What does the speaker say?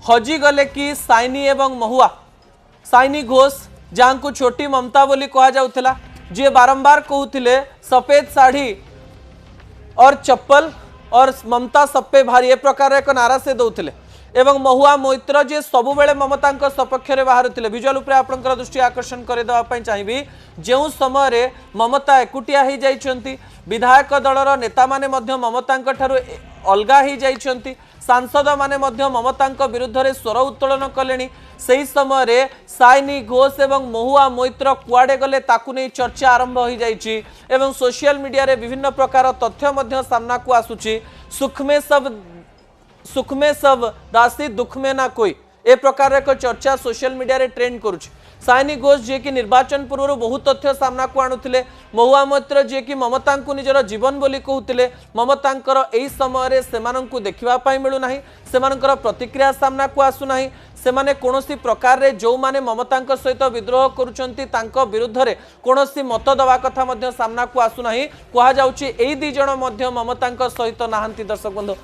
हजिगले कि साइनी एवं महुआ। साइनी घोष जहाँ को छोटी ममता बोली कहा जाउथिला, जे बारंबार कहते सफेद साड़ी और चप्पल और ममता सब पे भारी ए प्रकार एक नारा से दौले एवं महुआ मैत्र जे सबु बेले ममता सपक्ष में बाहर विजुअल उपरे आपनकर दृष्टि आकर्षण करदेवाई चाहिए। जो समय ममता एकुटिया हो जाइछंती, विधायक दलर नेता माने मध्य ममता ठारू अलगा हो जाइछंती, सांसद माने मध्य ममता विरुद्ध रे स्वर उत्तोलन कले। सही समय साइनी घोष एवं महुआ मैत्र कुआडे गले ताकू नहीं चर्चा आरंभ हो जाइछि एवं सोशल मीडिया रे विभिन्न प्रकार तथ्य मध्य सामना को आसुछि। सुख में सब दासी दुख में ना कोई ए प्रकार एक चर्चा सोशल मीडिया रे ट्रेंड करुछि। साइनी घोष जे कि निर्वाचन पूर्व बहुत तथ्य सामना को आणुथिले, महुआ मैत्र जे कि ममता को निजर जीवन बोली कहते ममतांकर एही समय सेमानंकु देखिबा पाई मिलु नाही, सेमानंकर प्रतिक्रिया सामना को आसु नाही, सेमाने कोनोसी प्रकार रे जो माने ममतांक सहित विद्रोह करूचंती तांको विरुद्ध रे कोनोसी मत दवा कथा मध्य सामना को आसु नाही। कहा जाउछि एही दी जण मध्य ममतांक सहित नाहंती। दर्शक बंधु